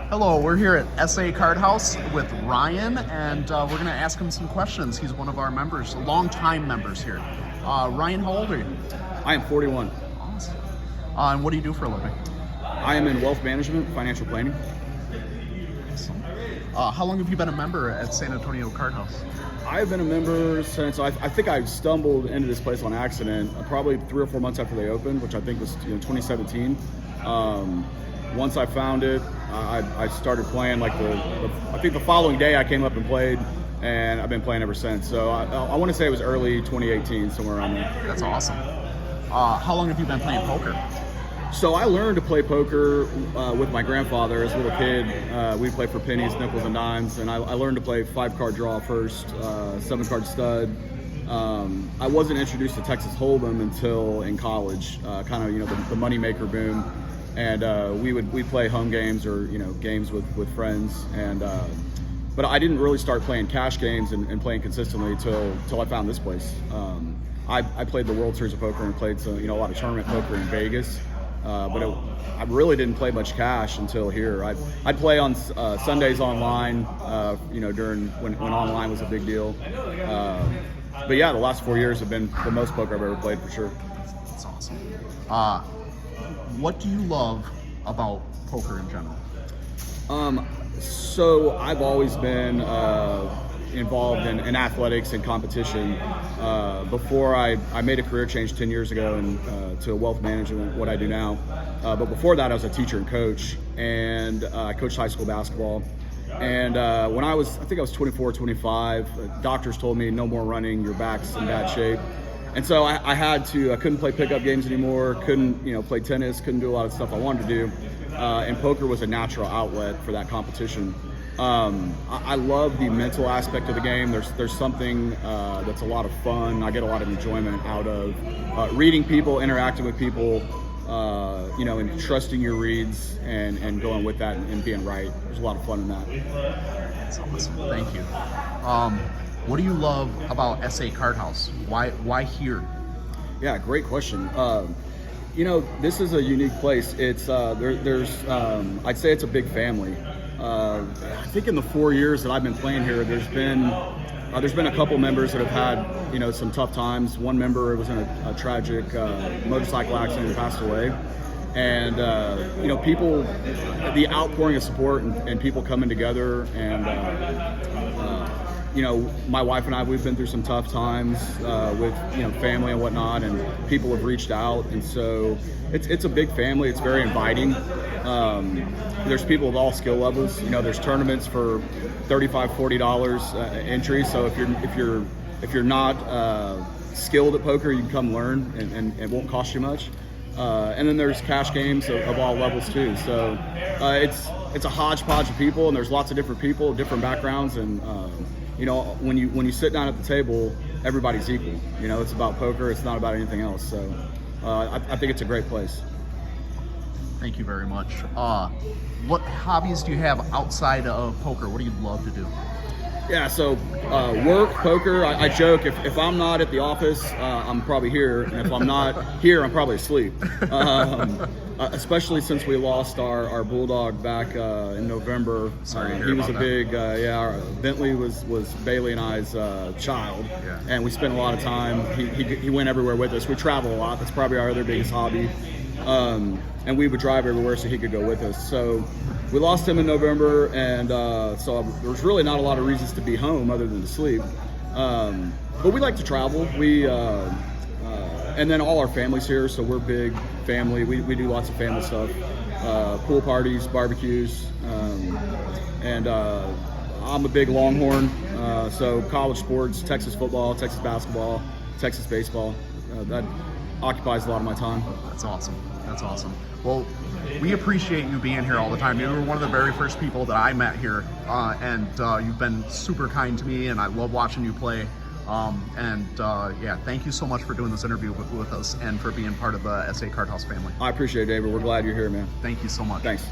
Hello, we're here at SA Card House with Ryan, and we're going to ask him some questions. He's one of our members, long-time members here. Ryan, how old are you? I am 41. Awesome. And what do you do for a living? I am in wealth management, financial planning. Awesome. How long have you been a member at San Antonio Card House? I've been a member since, I think I stumbled into this place on accident, probably 3 or 4 months after they opened, which I think was 2017. Once I found it, I started playing like I think the following day I came up and played, and I've been playing ever since. So I want to say it was early 2018, somewhere around there. That's awesome. How long have you been playing poker? So I learned to play poker with my grandfather as a little kid. We'd play for pennies, nickels, and dimes, and I learned to play 5-card draw first, 7-card stud. I wasn't introduced to Texas Hold'em until in college, kind of the moneymaker boom, and we'd play home games or games with friends, and but I didn't really start playing cash games and playing consistently till I found this place. I played the World Series of Poker and played a lot of tournament poker in Vegas. But I really didn't play much cash until here. I'd play on Sundays online, during when online was a big deal. But yeah, the last 4 years have been the most poker I've ever played for sure. That's awesome. What do you love about poker in general? So I've always been involved in athletics and competition. Before I made a career change 10 years ago to wealth management, what I do now. But before that, I was a teacher and coach, and I coached high school basketball. And when I think I was 24, 25, doctors told me no more running, your back's in bad shape. And so I couldn't play pickup games anymore, couldn't play tennis, couldn't do a lot of stuff I wanted to do. And poker was a natural outlet for that competition. I love the mental aspect of the game. There's something that's a lot of fun. I get a lot of enjoyment out of reading people, interacting with people, and trusting your reads and going with that and being right. There's a lot of fun in that. That's awesome. Thank you. What do you love about SA Card House? Why here? Yeah, great question. This is a unique place. It's I'd say it's a big family. I think in the 4 years that I've been playing here, there's been a couple members that have had some tough times. One member was in a tragic motorcycle accident and passed away, and people, the outpouring of support and people coming together, and my wife and I, we've been through some tough times with family and whatnot, and people have reached out, and so it's a big family. It's very inviting. There's people of all skill levels. There's tournaments for $35, $40 entry. So if you're not skilled at poker, you can come learn, and it won't cost you much. And then there's cash games of all levels too. So it's a hodgepodge of people, and there's lots of different people, different backgrounds, and when you sit down at the table, everybody's equal. It's about poker. It's not about anything else. So I think it's a great place. Thank you very much. What hobbies do you have outside of poker? What do you love to do? Yeah, so work, poker. I joke, if I'm not at the office, I'm probably here, and if I'm not here, I'm probably asleep. Especially since we lost our bulldog back in November. Sorry to hear he was about a big, Bentley was Bailey and I's child, and we spent a lot of time. He went everywhere with us. We travel a lot. That's probably our other biggest hobby. And we would drive everywhere so he could go with us. So we lost him in November, and so there was really not a lot of reasons to be home other than to sleep. But we like to travel. And then all our family's here, so we're big family. We do lots of family stuff, pool parties, barbecues, and I'm a big Longhorn. So college sports, Texas football, Texas basketball, Texas baseball. That occupies a lot of my time. That's awesome. That's awesome. Well, we appreciate you being here all the time. You were one of the very first people that I met here, and you've been super kind to me, and I love watching you play. Thank you so much for doing this interview with us and for being part of the SA Card House family. I appreciate it, David. We're glad you're here, man. Thank you so much. Thanks.